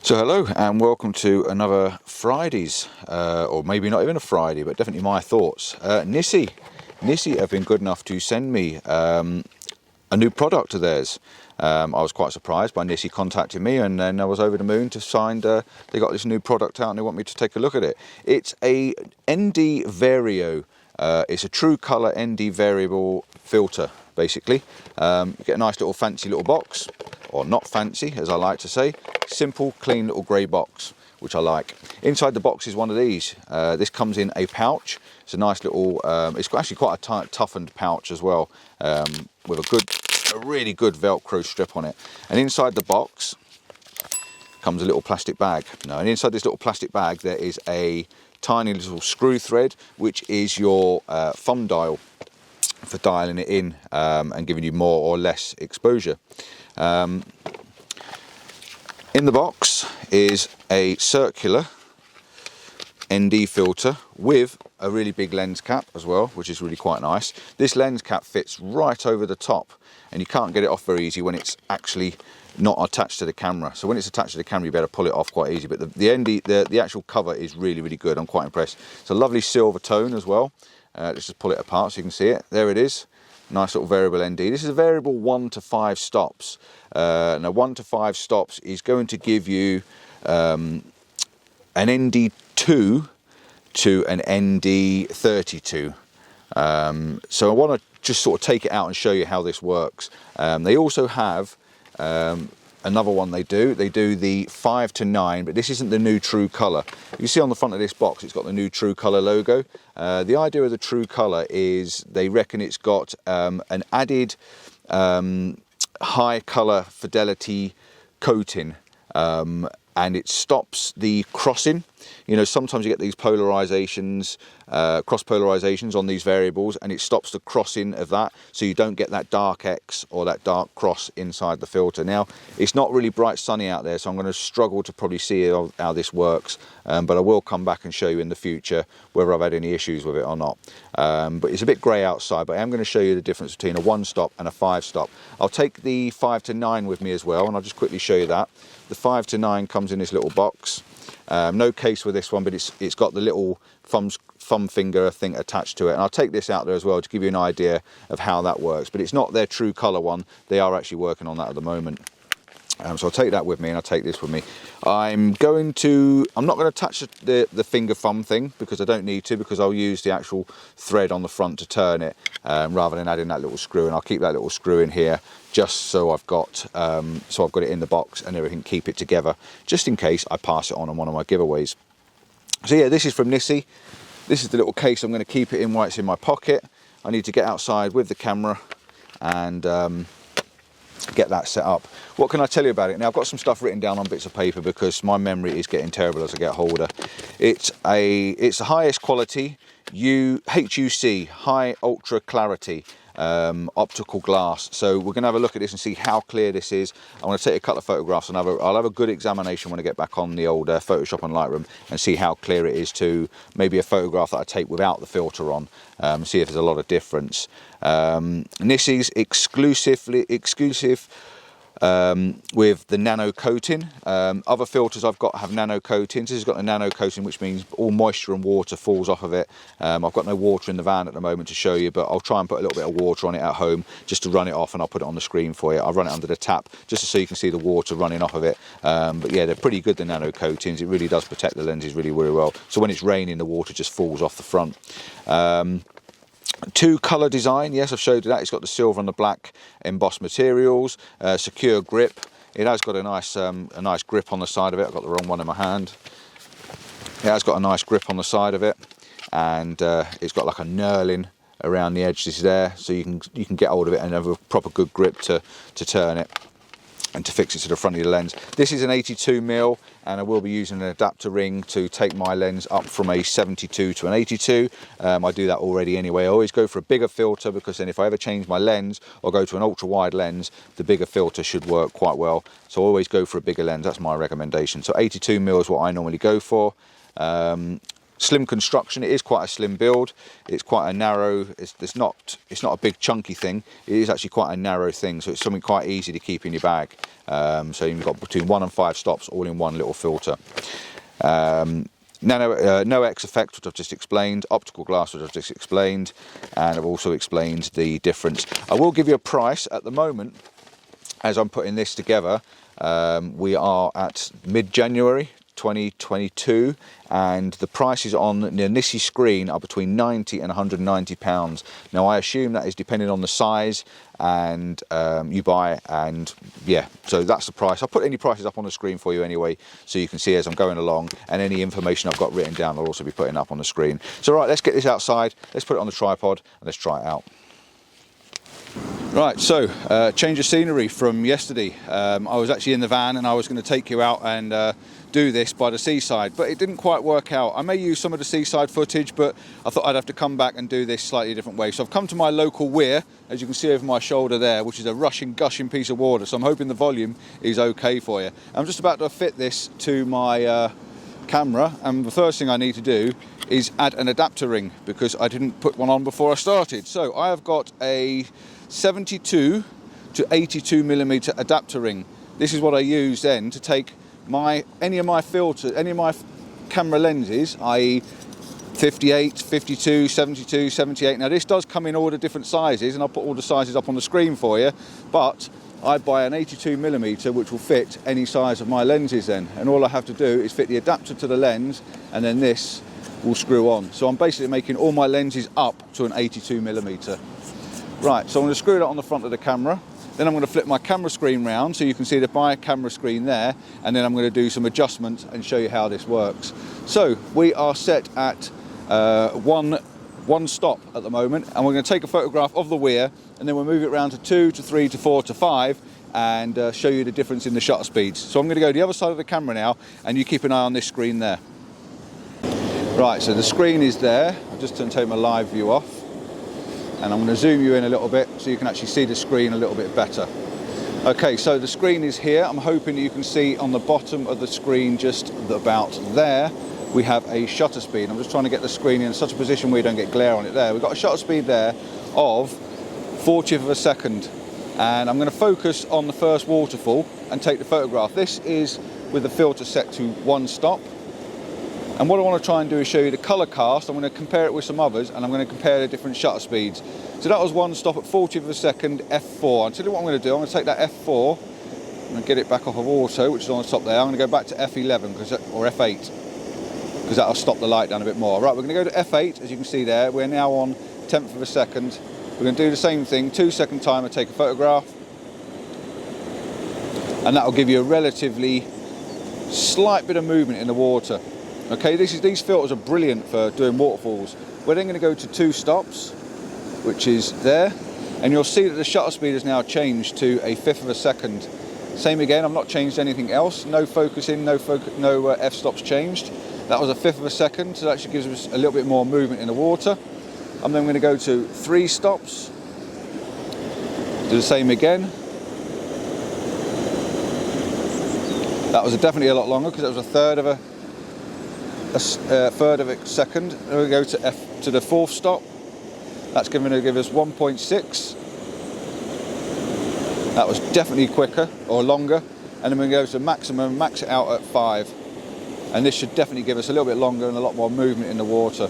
So hello and welcome to another Fridays, or maybe not even a Friday, but definitely my thoughts. NISI have been good enough to send me a new product of theirs. I was quite surprised by NISI contacting me, and then I was over the moon to find they got this new product out and they want me to take a look at it. It's a ND-Vario. It's a True Colour ND-Variable filter, basically. You get a nice little fancy little box, or not fancy as I like to say. Simple, clean little grey box, which I like. Inside the box is one of these. This comes in a pouch. It's a nice little, it's actually quite a toughened pouch as well, with a really good Velcro strip on it. And inside the box comes a little plastic bag. And inside this little plastic bag there is a tiny little screw thread, which is your thumb dial for dialing it in and giving you more or less exposure. In the box is a circular ND filter with a really big lens cap as well, which is really quite nice. This lens cap fits right over the top and you can't get it off very easy when it's actually not attached to the camera. So when it's attached to the camera you better pull it off quite easy, but the actual cover is really good. I'm quite impressed. It's a lovely silver tone as well. Let's just pull it apart so you can see it. There it is. Nice little variable ND. This is a variable 1 to 5 stops. Now 1 to 5 stops is going to give you an ND2 to an ND32. So I want to just sort of take it out and show you how this works. They also have another one they do the 5 to 9, but this isn't the new True Colour. You see on the front of this box it's got the new True Colour logo. The idea of the True Colour is they reckon it's got an added high colour fidelity coating, and it stops the crossing. You know, sometimes you get these polarizations, cross polarizations on these variables, and it stops the crossing of that, so you don't get that dark X or that dark cross inside the filter. Now, it's not really bright sunny out there, so I'm going to struggle to probably see how this works, but I will come back and show you in the future whether I've had any issues with it or not. But it's a bit grey outside, but I am going to show you the difference between a 1 stop and a 5 stop. I'll take the 5 to 9 with me as well, and I'll just quickly show you that. The 5 to 9 comes in this little box. No case with this one, but it's got the little thumb finger thing attached to it, and I'll take this out there as well to give you an idea of how that works. But it's not their True Colour one. They are actually working on that at the moment. So I'll take that with me, and I'll take this with me. I'm not going to touch the finger thumb thing because I don't need to, because I'll use the actual thread on the front to turn it, rather than adding that little screw. And I'll keep that little screw in here just so I've got it in the box and everything, keep it together just in case I pass it on one of my giveaways. So yeah, this is from NISI. This is the little case I'm going to keep it in while it's in my pocket. I need to get outside with the camera and get that set up. What can I tell you about it? Now, I've got some stuff written down on bits of paper because my memory is getting terrible as I get older. It's the highest quality HUC, high ultra clarity optical glass. So we're going to have a look at this and see how clear this is. I'm going to take a couple of photographs and I'll have a good examination when I get back on the old Photoshop and Lightroom and see how clear it is to maybe a photograph that I take without the filter on. See if there's a lot of difference. NISI's exclusive with the nano coating. Other filters I've got have nano coatings. This has got a nano coating, which means all moisture and water falls off of it. I've got no water in the van at the moment to show you, but I'll try and put a little bit of water on it at home just to run it off, and I'll put it on the screen for you. I'll run it under the tap just so you can see the water running off of it. But yeah, they're pretty good, the nano coatings. It really does protect the lenses really well. So when it's raining, the water just falls off the front. 2 colour design, yes, I've showed you that. It's got the silver and the black embossed materials, secure grip. It has got a nice grip on the side of it. I've got the wrong one in my hand. It has got a nice grip on the side of it, and it's got like a knurling around the edges there, so you can get hold of it and have a proper good grip to turn it and to fix it to the front of the lens. This is an 82mm, and I will be using an adapter ring to take my lens up from a 72 to an 82. I do that already anyway. I always go for a bigger filter, because then if I ever change my lens or go to an ultra wide lens, the bigger filter should work quite well. So I always go for a bigger lens. That's my recommendation. So 82mm is what I normally go for. slim construction. It is quite a slim build. It's quite a narrow, it's not a big chunky thing. It is actually quite a narrow thing, so it's something quite easy to keep in your bag. So you've got between 1 and 5 stops all in one little filter. No X effect, which I've just explained, optical glass, which I've just explained, and I've also explained the difference. I will give you a price at the moment. As I'm putting this together, we are at mid-January 2022, and the prices on the NISI screen are between £90 and £190. Now I assume that is depending on the size and you buy, and yeah, so that's the price. I'll put any prices up on the screen for you anyway, so you can see as I'm going along, and any information I've got written down I'll also be putting up on the screen. So right, let's get this outside, let's put it on the tripod and let's try it out. Right, so change of scenery from yesterday. I was actually in the van and I was going to take you out and do this by the seaside, but it didn't quite work out. I may use some of the seaside footage, but I thought I'd have to come back and do this slightly different way. So I've come to my local weir, as you can see over my shoulder there, which is a rushing, gushing piece of water. So I'm hoping the volume is okay for you. I'm just about to fit this to my camera, and the first thing I need to do is add an adapter ring, because I didn't put one on before I started. So I have got a 72 to 82 millimeter adapter ring. This is what I use then to take any of my filters, any of my camera lenses, i.e. 58, 52, 72, 78. Now this does come in all the different sizes, and I'll put all the sizes up on the screen for you, but I buy an 82 millimeter which will fit any size of my lenses then, and all I have to do is fit the adapter to the lens, and then this will screw on. So I'm basically making all my lenses up to an 82 millimeter. Right, so I'm going to screw it on the front of the camera, then I'm going to flip my camera screen round so you can see my camera screen there, and then I'm going to do some adjustments and show you how this works. So we are set at one stop at the moment, and we're going to take a photograph of the weir, and then we'll move it around to 2 to 3 to 4 to 5 and show you the difference in the shutter speeds. So I'm going to go to the other side of the camera now, and you keep an eye on this screen there. Right, so the screen is there. I'll just take my live view off, and I'm going to zoom you in a little bit so you can actually see the screen a little bit better. Okay, so the screen is here. I'm hoping that you can see on the bottom of the screen, just about there, we have a shutter speed. I'm just trying to get the screen in such a position where you don't get glare on it there. We've got a shutter speed there of 40th of a second, and I'm going to focus on the first waterfall and take the photograph. This is with the filter set to 1 stop. And what I want to try and do is show you the colour cast. I'm going to compare it with some others, and I'm going to compare the different shutter speeds. So that was 1 stop at 40th of a second, f4. I'll tell you what I'm going to do. I'm going to take that f4 and get it back off of auto, which is on the top there. I'm going to go back to f11 or f8, because that'll stop the light down a bit more. Right, we're going to go to f8, as you can see there. We're now on 10th of a second. We're going to do the same thing, 2-second timer, take a photograph, and that'll give you a relatively slight bit of movement in the water. Okay, these filters are brilliant for doing waterfalls. We're then going to go to 2 stops, which is there, and you'll see that the shutter speed has now changed to a 1/5 of a second. Same again, I've not changed anything else. No focusing, no f-stops changed. That was a 1/5 of a second, so that actually gives us a little bit more movement in the water. I'm then going to go to 3 stops, do the same again. That was definitely a lot longer, because that was a third of a second. Then we go to the 4th stop. That's going to give us 1.6. That was definitely quicker or longer. And then we go to maximum, max it out at 5. And this should definitely give us a little bit longer and a lot more movement in the water.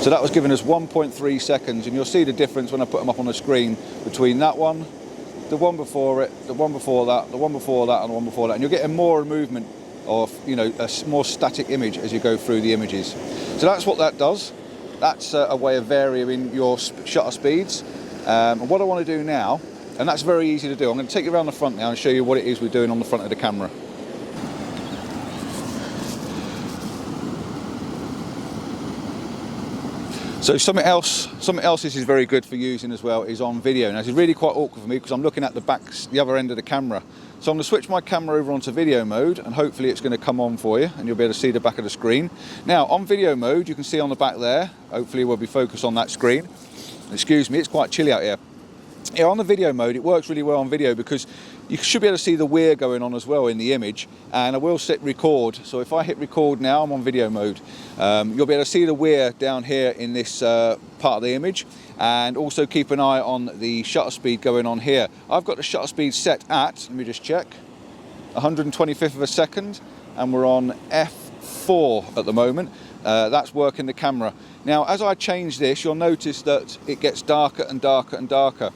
So that was giving us 1.3 seconds, and you'll see the difference when I put them up on the screen between that one, the one before it, the one before that, the one before that, and the one before that. And you're getting more movement, or a more static image as you go through the images. So that's what that does. That's a way of varying your shutter speeds. And what I want to do now, and that's very easy to do, I'm going to take you around the front now and show you what it is we're doing on the front of the camera. So something else this is very good for using as well is on video. Now this is really quite awkward for me because I'm looking at the other end of the camera. So I'm going to switch my camera over onto video mode, and hopefully it's going to come on for you and you'll be able to see the back of the screen. Now on video mode, you can see on the back there, hopefully we'll be focused on that screen. Excuse me, it's quite chilly out here. Yeah, on the video mode, it works really well on video because You should be able to see the weir going on as well in the image, and I will set record. So if I hit record now, I'm on video mode, you'll be able to see the weir down here in this part of the image, and also keep an eye on the shutter speed going on here. I've got the shutter speed set at, let me just check, 125th of a second, and we're on f4 at the moment. That's working the camera. Now as I change this, you'll notice that it gets darker and darker and darker.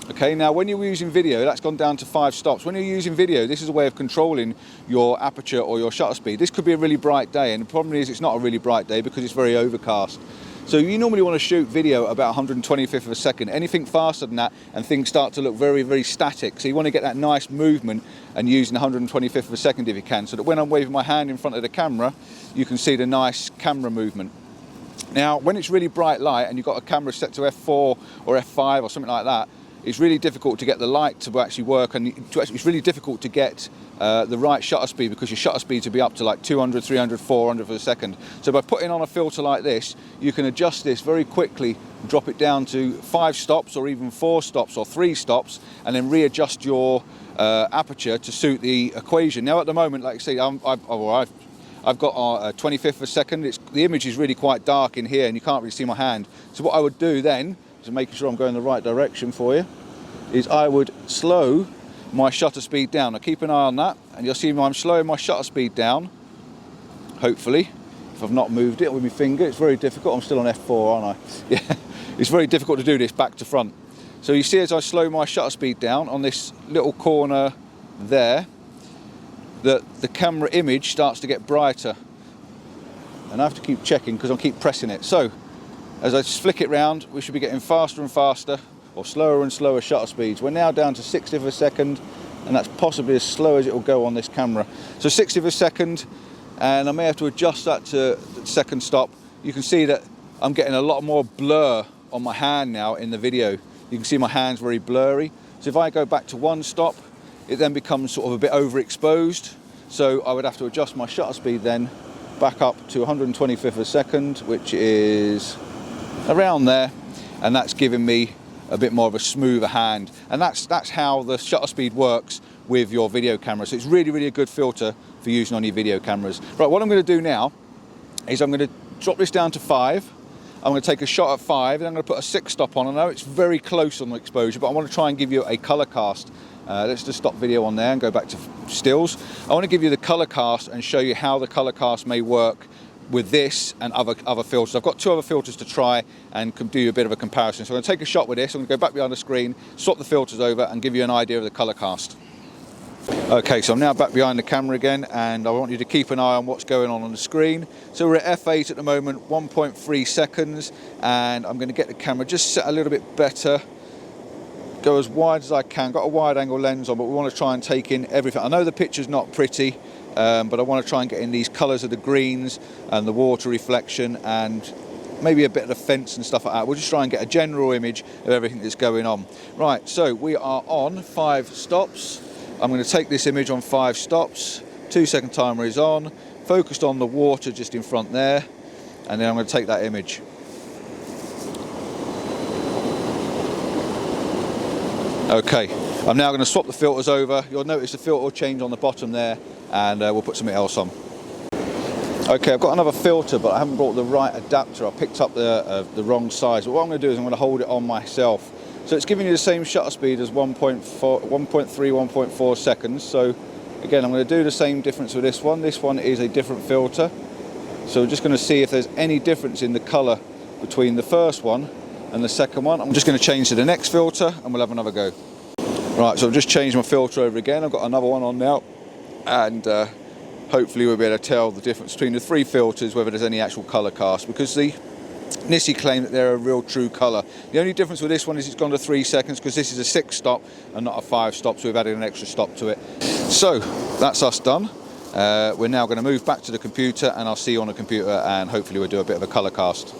Okay, now when you're using video, that's gone down to 5 stops. When you're using video, this is a way of controlling your aperture or your shutter speed. This could be a really bright day, and the problem is it's not a really bright day because it's very overcast. So you normally want to shoot video about 125th of a second. Anything faster than that and things start to look very, very static. So you want to get that nice movement and using 125th of a second if you can, so that when I'm waving my hand in front of the camera, you can see the nice camera movement. Now, when it's really bright light and you've got a camera set to f4 or f5 or something like that, it's really difficult to get the light to actually work, and it's really difficult to get the right shutter speed, because your shutter speeds will be up to like 200, 300, 400 for a second. So by putting on a filter like this, you can adjust this very quickly, drop it down to 5 stops or even 4 stops or 3 stops, and then readjust your aperture to suit the equation. Now at the moment, like I say, I've got 25th of a second. The image is really quite dark in here and you can't really see my hand. So what I would do then, to making sure I'm going the right direction for you, is I would slow my shutter speed down. Now keep an eye on that, and you'll see I'm slowing my shutter speed down, hopefully. If I've not moved it with my finger, it's very difficult. I'm still on f4, aren't I? Yeah, it's very difficult to do this back to front. So you see as I slow my shutter speed down on this little corner there, that the camera image starts to get brighter. And I have to keep checking because I'll keep pressing it. So as I flick it round, we should be getting faster and faster, or slower and slower shutter speeds. We're now down to 60th of a second, and that's possibly as slow as it will go on this camera. So 60th of a second, and I may have to adjust that to the second stop. You can see that I'm getting a lot more blur on my hand now in the video. You can see my hand's very blurry. So if I go back to 1 stop, it then becomes sort of a bit overexposed. So I would have to adjust my shutter speed then back up to 125th of a second, which is around there, and that's giving me a bit more of a smoother hand. And that's how the shutter speed works with your video camera. So it's really, really a good filter for using on your video cameras. Right, what I'm going to do now is I'm going to drop this down to 5. I'm going to take a shot at 5, and I'm going to put a 6 stop on. I know it's very close on the exposure, but I want to try and give you a color cast. Let's just stop video on there and go back to stills. I want to give you the color cast and show you how the color cast may work with this and other filters. I've got 2 other filters to try and do a bit of a comparison. So I'm going to take a shot with this. I'm going to go back behind the screen, swap the filters over, and give you an idea of the color cast. Okay, so I'm now back behind the camera again, and I want you to keep an eye on what's going on the screen. So we're at f8 at the moment, 1.3 seconds, and I'm going to get the camera just set a little bit better. Go as wide as I can. Got a wide angle lens on, but we want to try and take in everything. I know the picture's not pretty, but I want to try and get in these colours of the greens and the water reflection and maybe a bit of the fence and stuff like that. We'll just try and get a general image of everything that's going on. Right, so we are on 5 stops. I'm going to take this image on 5 stops. 2-second timer is on. Focused on the water just in front there. And then I'm going to take that image. Okay, I'm now going to swap the filters over. You'll notice the filter will change on the bottom there, and we'll put something else on. Okay, I've got another filter, but I haven't brought the right adapter. I picked up the wrong size. But what I'm going to do is I'm going to hold it on myself. So it's giving you the same shutter speed as 1.3, 1.4 seconds. So again, I'm going to do the same difference with this one. This one is a different filter. So we're just going to see if there's any difference in the colour between the first one and the second one. I'm just going to change to the next filter and we'll have another go. Right, so I've just changed my filter over again. I've got another one on now, and hopefully we'll be able to tell the difference between the 3 filters, whether there's any actual colour cast, because the NISI claim that they're a real true colour. The only difference with this one is it's gone to 3 seconds, because this is a 6 stop and not a 5 stop, so we've added an extra stop to it. So that's us done. We're now going to move back to the computer, and I'll see you on the computer, and hopefully we'll do a bit of a colour cast.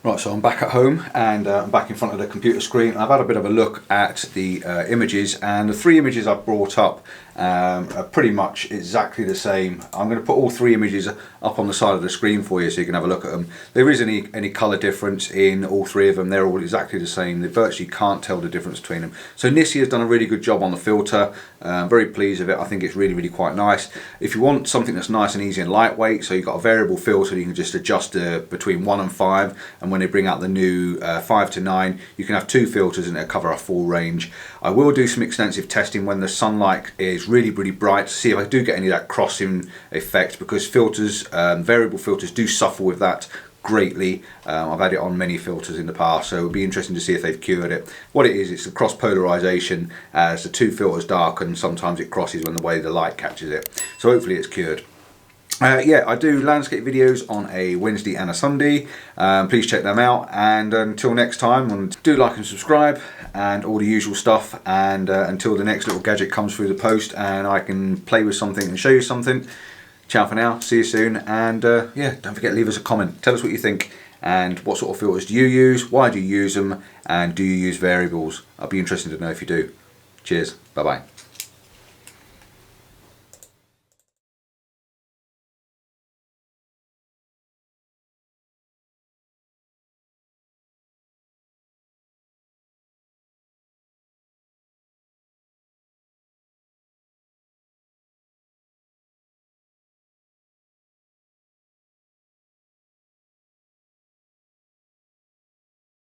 Right, so I'm back at home and I'm back in front of the computer screen. I've had a bit of a look at the images, and the three images I've brought up are pretty much exactly the same. I'm going to put all three images up on the side of the screen for you so you can have a look at them. There isn't any colour difference in all three of them. They're all exactly the same. They virtually can't tell the difference between them. So NISI has done a really good job on the filter. I'm very pleased with it. I think it's really quite nice. If you want something that's nice and easy and lightweight, so you've got a variable filter, you can just adjust between 1 and 5, and when they bring out the new 5 to 9, you can have 2 filters and it'll cover a full range. I will do some extensive testing when the sunlight is really bright to see if I do get any of that crossing effect, because filters, variable filters, do suffer with that greatly. I've had it on many filters in the past, so it would be interesting to see if they've cured it. What it is, it's the cross polarization. As the 2 filters darken, sometimes it crosses when the way the light catches it. So hopefully it's cured. Yeah, I do landscape videos on a Wednesday and a Sunday. Please check them out, and until next time, do like and subscribe and all the usual stuff, and until the next little gadget comes through the post and I can play with something and show you something. Ciao for now, see you soon, and yeah, don't forget to leave us a comment. Tell us what you think and what sort of filters do you use, why do you use them, and do you use variables? I'd be interested to know if you do. Cheers, bye bye.